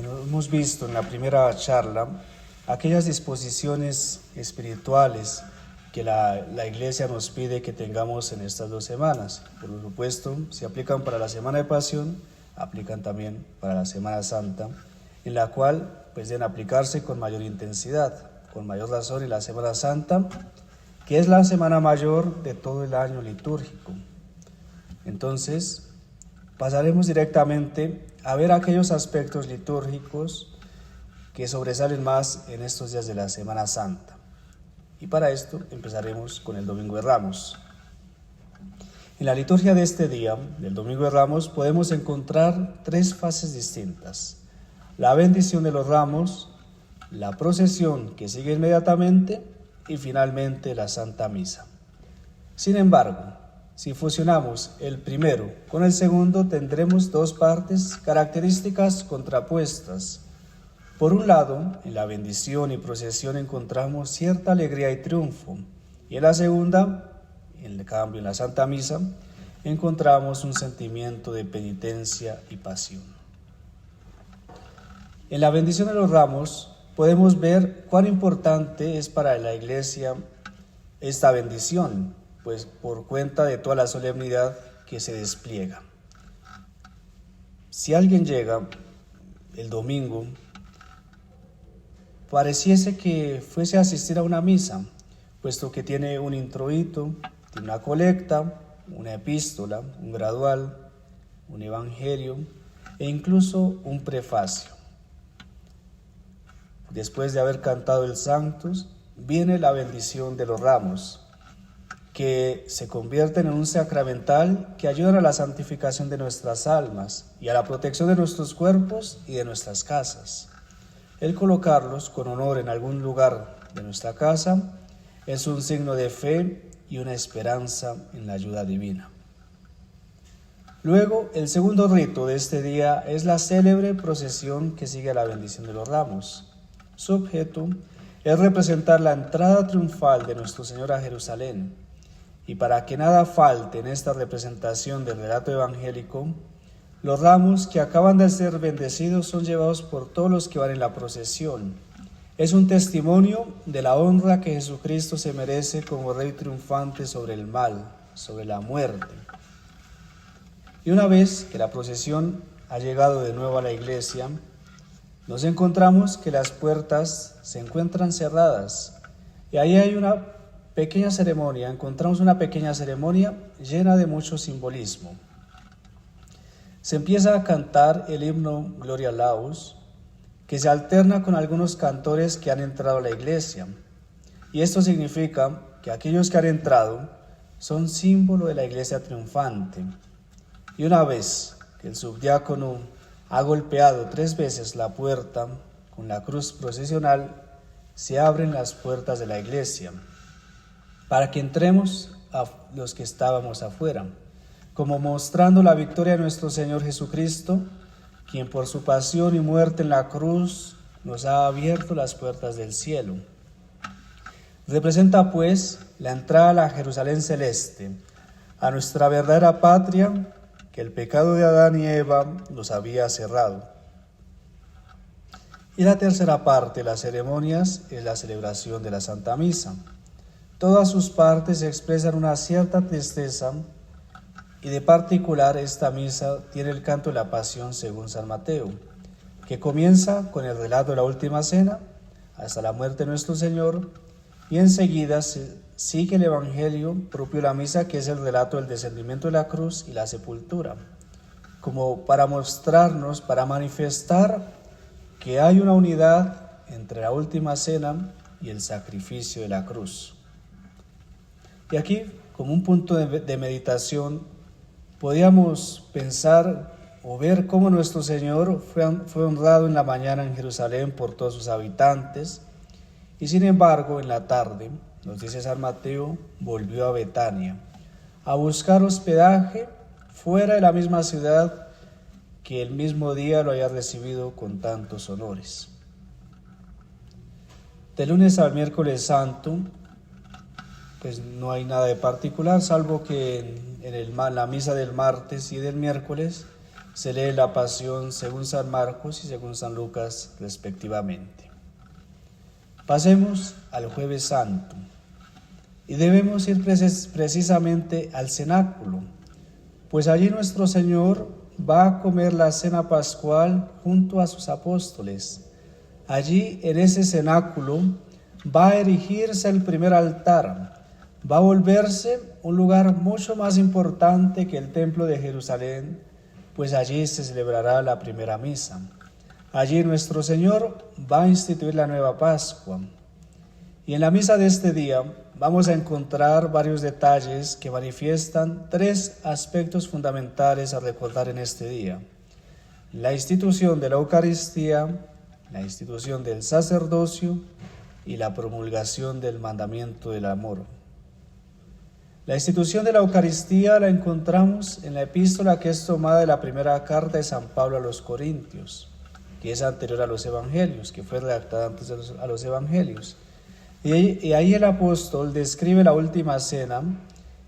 Bueno, hemos visto en la primera charla aquellas disposiciones espirituales que la Iglesia nos pide que tengamos en estas 2 semanas. Por supuesto, si aplican para la Semana de Pasión, aplican también para la Semana Santa, en la cual pues deben aplicarse con mayor intensidad, con mayor razón en la Semana Santa, que es la semana mayor de todo el año litúrgico. Entonces, pasaremos directamente a ver aquellos aspectos litúrgicos que sobresalen más en estos días de la Semana Santa. Y para esto empezaremos con el Domingo de Ramos. En la liturgia de este día, del Domingo de Ramos, podemos encontrar 3 fases distintas: la bendición de los ramos, la procesión que sigue inmediatamente y finalmente la Santa Misa. Sin embargo, si fusionamos el primero con el segundo, tendremos 2 partes características contrapuestas. Por un lado, en la bendición y procesión encontramos cierta alegría y triunfo, y en la segunda, en cambio en la Santa Misa, encontramos un sentimiento de penitencia y pasión. En la bendición de los ramos podemos ver cuán importante es para la Iglesia esta bendición, pues por cuenta de toda la solemnidad que se despliega. Si alguien llega el domingo, pareciese que fuese a asistir a una misa, puesto que tiene un introito, tiene una colecta, una epístola, un gradual, un evangelio e incluso un prefacio. Después de haber cantado el Sanctus, viene la bendición de los ramos, que se convierten en un sacramental que ayudan a la santificación de nuestras almas y a la protección de nuestros cuerpos y de nuestras casas. El colocarlos con honor en algún lugar de nuestra casa es un signo de fe y una esperanza en la ayuda divina. Luego, el segundo rito de este día es la célebre procesión que sigue a la bendición de los ramos. Su objeto es representar la entrada triunfal de nuestro Señor a Jerusalén. Y para que nada falte en esta representación del relato evangélico, los ramos que acaban de ser bendecidos son llevados por todos los que van en la procesión. Es un testimonio de la honra que Jesucristo se merece como Rey triunfante sobre el mal, sobre la muerte. Y una vez que la procesión ha llegado de nuevo a la iglesia, nos encontramos que las puertas se encuentran cerradas y ahí hay encontramos una pequeña ceremonia llena de mucho simbolismo. Se empieza a cantar el himno Gloria Laus, que se alterna con algunos cantores que han entrado a la iglesia, y esto significa que aquellos que han entrado son símbolo de la iglesia triunfante. Y una vez que el subdiácono ha golpeado 3 veces la puerta con la cruz procesional, se abren las puertas de la iglesia para que entremos a los que estábamos afuera, como mostrando la victoria de nuestro Señor Jesucristo, quien por su pasión y muerte en la cruz nos ha abierto las puertas del cielo. Representa pues la entrada a la Jerusalén celeste, a nuestra verdadera patria que el pecado de Adán y Eva nos había cerrado. Y la tercera parte de las ceremonias es la celebración de la Santa Misa. Todas sus partes expresan una cierta tristeza y de particular esta misa tiene el canto de la Pasión según San Mateo, que comienza con el relato de la Última Cena hasta la muerte de nuestro Señor y enseguida sigue el Evangelio propio de la misa, que es el relato del descendimiento de la cruz y la sepultura, como para mostrarnos, para manifestar que hay una unidad entre la Última Cena y el sacrificio de la cruz. Y aquí, como un punto de meditación, podíamos pensar o ver cómo nuestro Señor fue honrado en la mañana en Jerusalén por todos sus habitantes, y sin embargo en la tarde, nos dice San Mateo, volvió a Betania, a buscar hospedaje fuera de la misma ciudad que el mismo día lo haya recibido con tantos honores. De lunes al miércoles santo, pues no hay nada de particular, salvo que en la misa del martes y del miércoles Se lee la Pasión según San Marcos y según San Lucas respectivamente. Pasemos al Jueves Santo. Y debemos ir precisamente al cenáculo, pues allí nuestro Señor va a comer la cena pascual junto a sus apóstoles. Allí en ese cenáculo va a erigirse el primer altar, va a volverse un lugar mucho más importante que el templo de Jerusalén, pues allí se celebrará la primera misa. Allí nuestro Señor va a instituir la nueva Pascua. Y en la misa de este día vamos a encontrar varios detalles que manifiestan tres aspectos fundamentales a recordar en este día: la institución de la Eucaristía, la institución del sacerdocio y la promulgación del mandamiento del amor. La institución de la Eucaristía la encontramos en la epístola que es tomada de la primera carta de San Pablo a los Corintios, que es anterior a los Evangelios, que fue redactada antes a los Evangelios. Y ahí el apóstol describe la última cena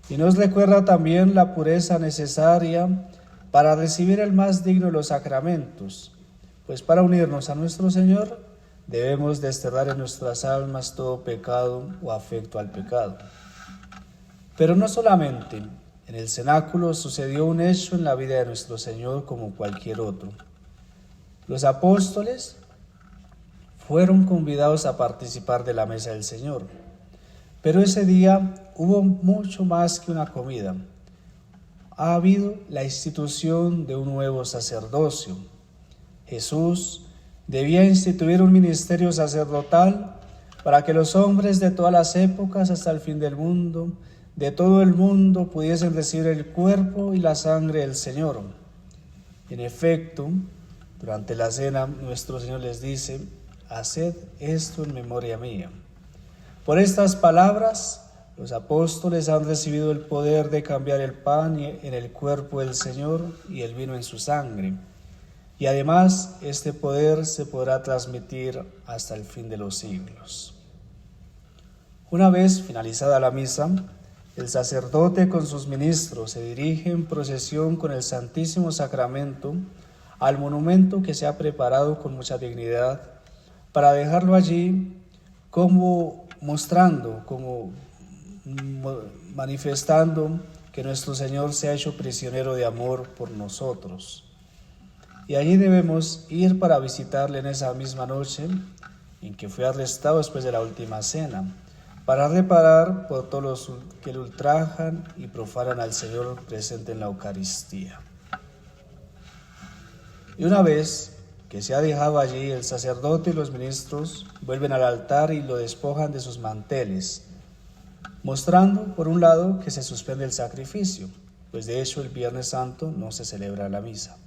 y nos recuerda también la pureza necesaria para recibir el más digno de los sacramentos, pues para unirnos a nuestro Señor debemos desterrar en nuestras almas todo pecado o afecto al pecado. Pero no solamente en el cenáculo sucedió un hecho en la vida de nuestro Señor como cualquier otro. Los apóstoles fueron convidados a participar de la mesa del Señor. Pero ese día hubo mucho más que una comida. Ha habido la institución de un nuevo sacerdocio. Jesús debía instituir un ministerio sacerdotal para que los hombres de todas las épocas hasta el fin del mundo, de todo el mundo, pudiesen recibir el cuerpo y la sangre del Señor. En efecto, durante la cena nuestro Señor les dice: haced esto en memoria mía. Por estas palabras, los apóstoles han recibido el poder de cambiar el pan en el cuerpo del Señor y el vino en su sangre. Y además, este poder se podrá transmitir hasta el fin de los siglos. Una vez finalizada la misa, el sacerdote con sus ministros se dirige en procesión con el Santísimo Sacramento al monumento que se ha preparado con mucha dignidad, para dejarlo allí como mostrando, como manifestando que nuestro Señor se ha hecho prisionero de amor por nosotros. Y allí debemos ir para visitarle en esa misma noche en que fue arrestado después de la última cena, para reparar por todos los que le ultrajan y profanan al Señor presente en la Eucaristía. Y una vez que se ha dejado allí, el sacerdote y los ministros vuelven al altar y lo despojan de sus manteles, mostrando por un lado que se suspende el sacrificio, pues de hecho el Viernes Santo no se celebra la misa.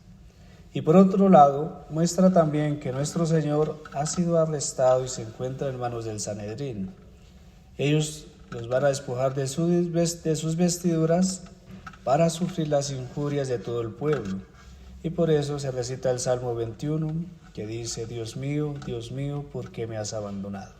Y por otro lado, muestra también que nuestro Señor ha sido arrestado y se encuentra en manos del Sanedrín. Ellos los van a despojar de sus vestiduras para sufrir las injurias de todo el pueblo. Y por eso se recita el Salmo 21, que dice: Dios mío, ¿por qué me has abandonado?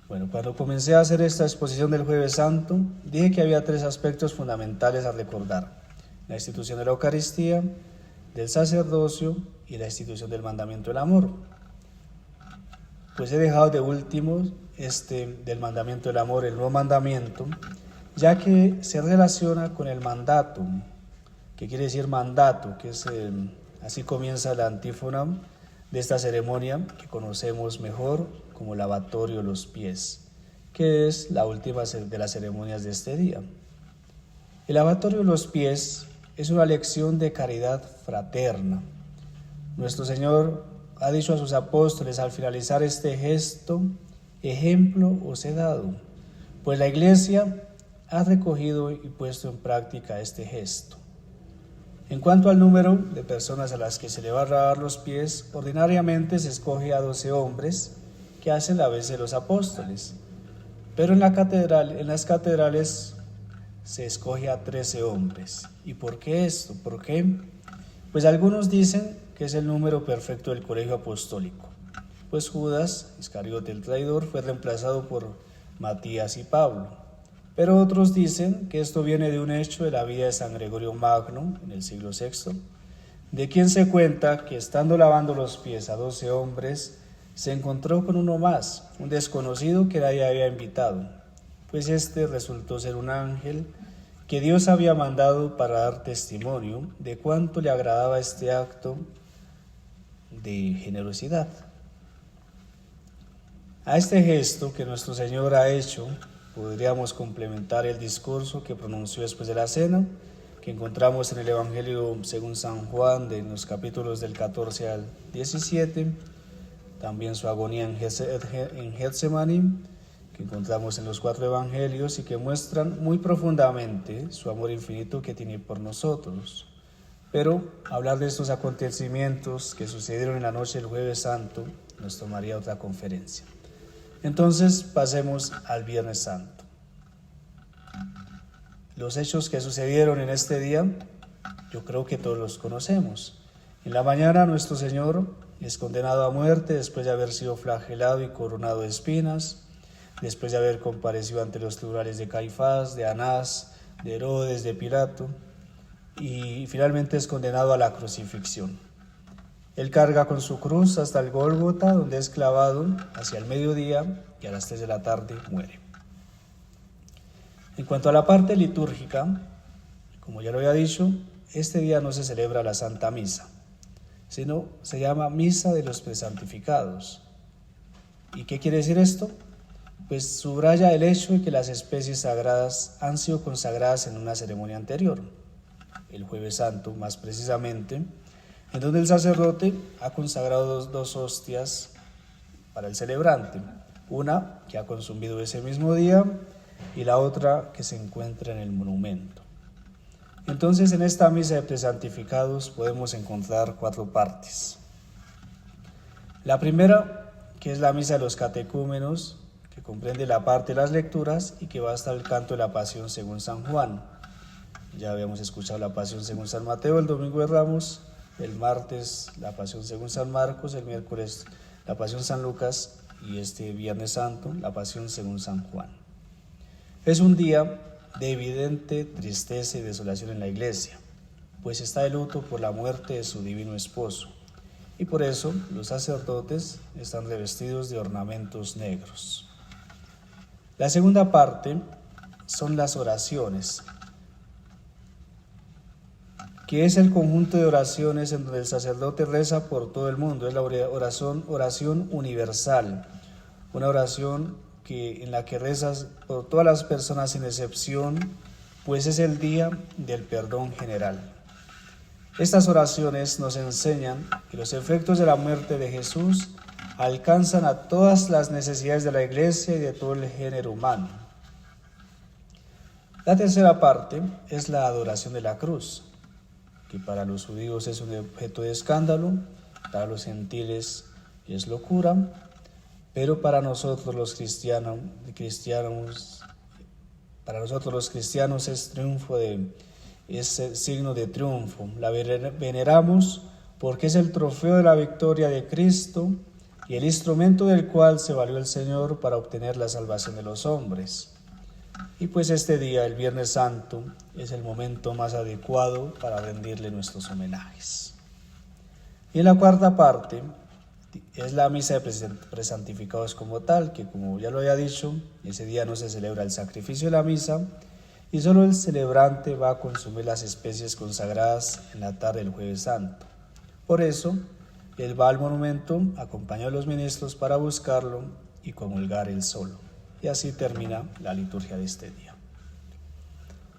Bueno, cuando comencé a hacer esta exposición del Jueves Santo, dije que había tres aspectos fundamentales a recordar: la institución de la Eucaristía, del sacerdocio y la institución del mandamiento del amor. Pues he dejado de último del mandamiento del amor, el nuevo mandamiento, ya que se relaciona con el mandato, que quiere decir mandato, que es así comienza la antífona de esta ceremonia que conocemos mejor como lavatorio de los pies, que es la última de las ceremonias de este día. El lavatorio de los pies es una lección de caridad fraterna. Nuestro Señor ha dicho a sus apóstoles al finalizar este gesto: ejemplo os he dado, pues la Iglesia ha recogido y puesto en práctica este gesto. En cuanto al número de personas a las que se le va a lavar los pies, ordinariamente se escoge a 12 hombres que hacen la vez de los apóstoles, pero en las catedrales se escoge a 13 hombres. ¿Y por qué esto? ¿Por qué? Pues algunos dicen que es el número perfecto del colegio apostólico, pues Judas Iscariote el traidor fue reemplazado por Matías y Pablo. Pero otros dicen que esto viene de un hecho de la vida de San Gregorio Magno en el siglo VI, de quien se cuenta que estando lavando los pies a 12 hombres, se encontró con uno más, un desconocido que nadie había invitado, pues este resultó ser un ángel que Dios había mandado para dar testimonio de cuánto le agradaba este acto de generosidad. A este gesto que nuestro Señor ha hecho, podríamos complementar el discurso que pronunció después de la cena, que encontramos en el Evangelio según San Juan, de los capítulos del 14 al 17, también su agonía en Getsemaní, que encontramos en los 4 evangelios y que muestran muy profundamente su amor infinito que tiene por nosotros. Pero hablar de estos acontecimientos que sucedieron en la noche del Jueves Santo nos tomaría otra conferencia. Entonces pasemos al Viernes Santo. Los hechos que sucedieron en este día, yo creo que todos los conocemos. En la mañana nuestro Señor es condenado a muerte después de haber sido flagelado y coronado de espinas, después de haber comparecido ante los tribunales de Caifás, de Anás, de Herodes, de Pilato, y finalmente es condenado a la crucifixión. Él carga con su cruz hasta el Gólgota, donde es clavado hacia el mediodía y a las 3 de la tarde muere. En cuanto a la parte litúrgica, como ya lo había dicho, este día no se celebra la Santa Misa, sino se llama Misa de los Presantificados. ¿Y qué quiere decir esto? Pues subraya el hecho de que las especies sagradas han sido consagradas en una ceremonia anterior, el Jueves Santo más precisamente, en donde el sacerdote ha consagrado dos hostias para el celebrante, una que ha consumido ese mismo día y la otra que se encuentra en el monumento. Entonces, en esta misa de presantificados podemos encontrar 4 partes. La primera, que es la misa de los catecúmenos, que comprende la parte de las lecturas y que va hasta el canto de la Pasión según San Juan. Ya habíamos escuchado la Pasión según San Mateo el domingo de Ramos, el martes la Pasión según San Marcos, el miércoles la Pasión San Lucas y este Viernes Santo la Pasión según San Juan. Es un día de evidente tristeza y desolación en la Iglesia, pues está de luto por la muerte de su divino esposo, y por eso los sacerdotes están revestidos de ornamentos negros. La segunda parte son las oraciones, que es el conjunto de oraciones en donde el sacerdote reza por todo el mundo. Es la oración universal, una oración en la que rezas por todas las personas sin excepción, pues es el día del perdón general. Estas oraciones nos enseñan que los efectos de la muerte de Jesús alcanzan a todas las necesidades de la Iglesia y de todo el género humano. La tercera parte es la adoración de la cruz, que para los judíos es un objeto de escándalo, para los gentiles es locura, pero para nosotros los cristianos es triunfo es signo de triunfo. La veneramos porque es el trofeo de la victoria de Cristo y el instrumento del cual se valió el Señor para obtener la salvación de los hombres. Y pues este día, el Viernes Santo, es el momento más adecuado para rendirle nuestros homenajes. Y en la cuarta parte es la misa de presantificados como tal, que como ya lo había dicho, ese día no se celebra el sacrificio de la misa y solo el celebrante va a consumir las especies consagradas en la tarde del Jueves Santo. Por eso, él va al monumento acompañado de los ministros para buscarlo y comulgar él solo. Y así termina la liturgia de este día.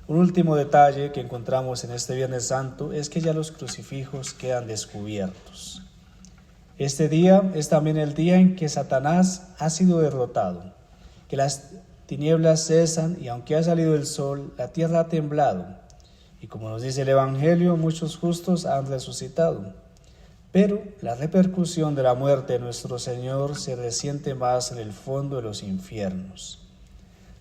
Un último detalle que encontramos en este Viernes Santo es que ya los crucifijos quedan descubiertos. Este día es también el día en que Satanás ha sido derrotado, que las tinieblas cesan y aunque ha salido el sol, la tierra ha temblado. Y como nos dice el Evangelio, muchos justos han resucitado. Pero la repercusión de la muerte de nuestro Señor se resiente más en el fondo de los infiernos.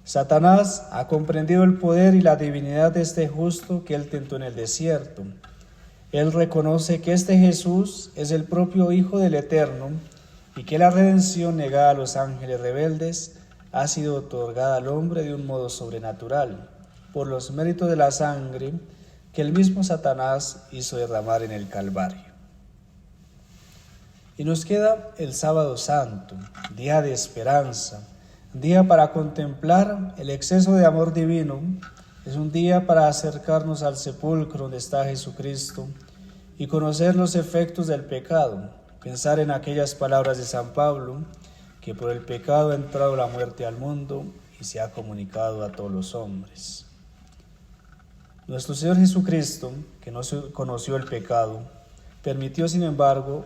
Satanás ha comprendido el poder y la divinidad de este justo que él tentó en el desierto. Él reconoce que este Jesús es el propio Hijo del Eterno y que la redención negada a los ángeles rebeldes ha sido otorgada al hombre de un modo sobrenatural, por los méritos de la sangre que el mismo Satanás hizo derramar en el Calvario. Y nos queda el Sábado Santo, día de esperanza, día para contemplar el exceso de amor divino. Es un día para acercarnos al sepulcro donde está Jesucristo y conocer los efectos del pecado, pensar en aquellas palabras de San Pablo, que por el pecado ha entrado la muerte al mundo y se ha comunicado a todos los hombres. Nuestro Señor Jesucristo, que no conoció el pecado, permitió sin embargo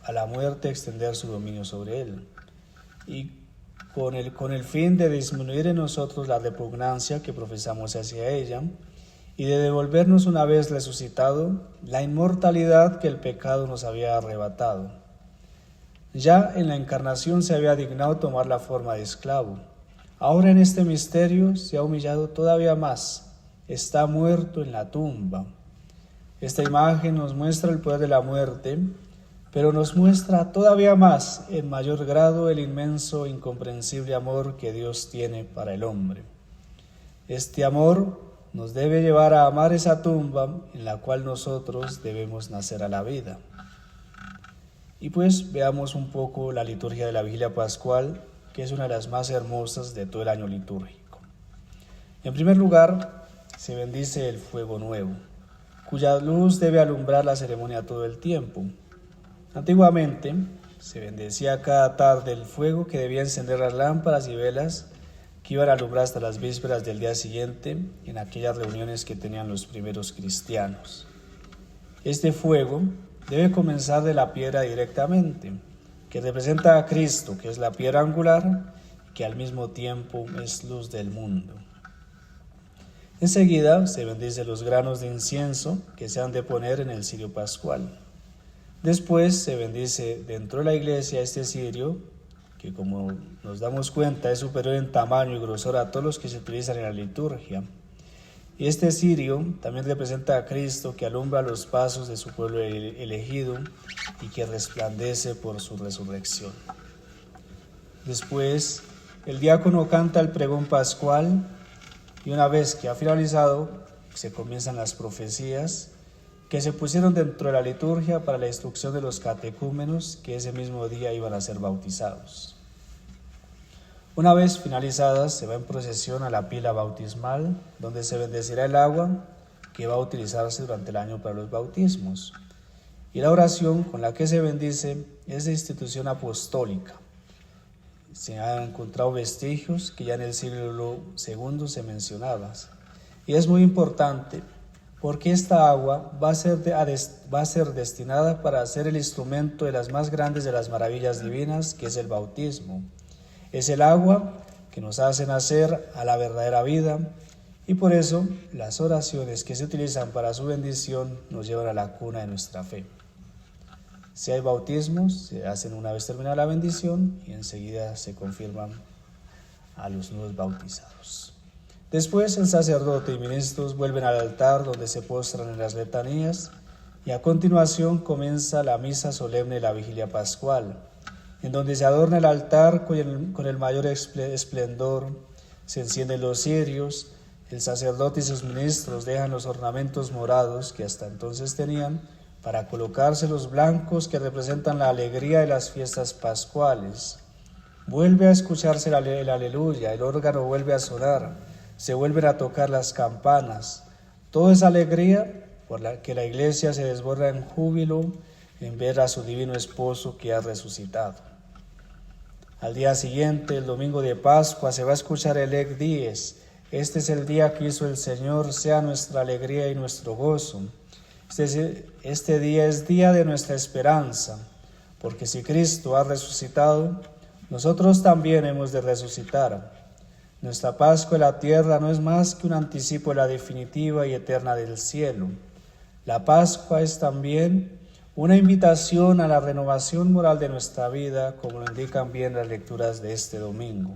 a la muerte extender su dominio sobre él, y con el fin de disminuir en nosotros la repugnancia que profesamos hacia ella, y de devolvernos una vez resucitado la inmortalidad que el pecado nos había arrebatado. Ya en la encarnación se había dignado tomar la forma de esclavo. Ahora en este misterio se ha humillado todavía más. Está muerto en la tumba. Esta imagen nos muestra el poder de la muerte, pero nos muestra todavía más, en mayor grado, el inmenso, incomprensible amor que Dios tiene para el hombre. Este amor nos debe llevar a amar esa tumba en la cual nosotros debemos nacer a la vida. Y pues veamos un poco la liturgia de la Vigilia Pascual, que es una de las más hermosas de todo el año litúrgico. En primer lugar, se bendice el fuego nuevo, cuya luz debe alumbrar la ceremonia todo el tiempo. Antiguamente, se bendecía cada tarde el fuego que debía encender las lámparas y velas que iban a alumbrar hasta las vísperas del día siguiente en aquellas reuniones que tenían los primeros cristianos. Este fuego debe comenzar de la piedra directamente, que representa a Cristo, que es la piedra angular, que al mismo tiempo es luz del mundo. Enseguida se bendice los granos de incienso que se han de poner en el cirio pascual. Después se bendice dentro de la iglesia este cirio, que como nos damos cuenta es superior en tamaño y grosor a todos los que se utilizan en la liturgia. Y este cirio también representa a Cristo, que alumbra los pasos de su pueblo elegido y que resplandece por su resurrección. Después, el diácono canta el pregón pascual, y una vez que ha finalizado, se comienzan las profecías que se pusieron dentro de la liturgia para la instrucción de los catecúmenos que ese mismo día iban a ser bautizados. Una vez finalizadas, se va en procesión a la pila bautismal, donde se bendecirá el agua que va a utilizarse durante el año para los bautismos. Y la oración con la que se bendice es de institución apostólica. Se han encontrado vestigios que ya en el siglo II se mencionaban. Y es muy importante porque esta agua va a ser destinada para ser el instrumento de las más grandes de las maravillas divinas, que es el bautismo. Es el agua que nos hace nacer a la verdadera vida, y por eso las oraciones que se utilizan para su bendición nos llevan a la cuna de nuestra fe. Si hay bautismos, se hacen una vez terminada la bendición y enseguida se confirman a los nuevos bautizados. Después el sacerdote y ministros vuelven al altar donde se postran en las letanías, y a continuación comienza la misa solemne de la Vigilia Pascual, en donde se adorna el altar con el mayor esplendor, se encienden los cirios, el sacerdote y sus ministros dejan los ornamentos morados que hasta entonces tenían para colocarse los blancos que representan la alegría de las fiestas pascuales. Vuelve a escucharse el aleluya, el órgano vuelve a sonar, se vuelven a tocar las campanas. Toda esa alegría por la que la iglesia se desborda en júbilo en ver a su divino esposo que ha resucitado. Al día siguiente, el domingo de Pascua, se va a escuchar el Ec Dies. Este es el día que hizo el Señor, sea nuestra alegría y nuestro gozo. Este día es día de nuestra esperanza, porque si Cristo ha resucitado, nosotros también hemos de resucitar. Nuestra Pascua en la tierra no es más que un anticipo de la definitiva y eterna del cielo. La Pascua es también una invitación a la renovación moral de nuestra vida, como lo indican bien las lecturas de este domingo.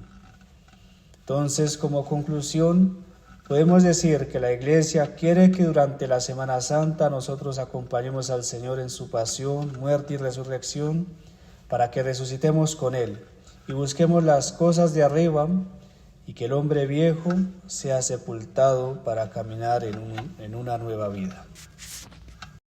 Entonces, como conclusión, podemos decir que la Iglesia quiere que durante la Semana Santa nosotros acompañemos al Señor en su pasión, muerte y resurrección, para que resucitemos con Él y busquemos las cosas de arriba, y que el hombre viejo sea sepultado para caminar en una nueva vida.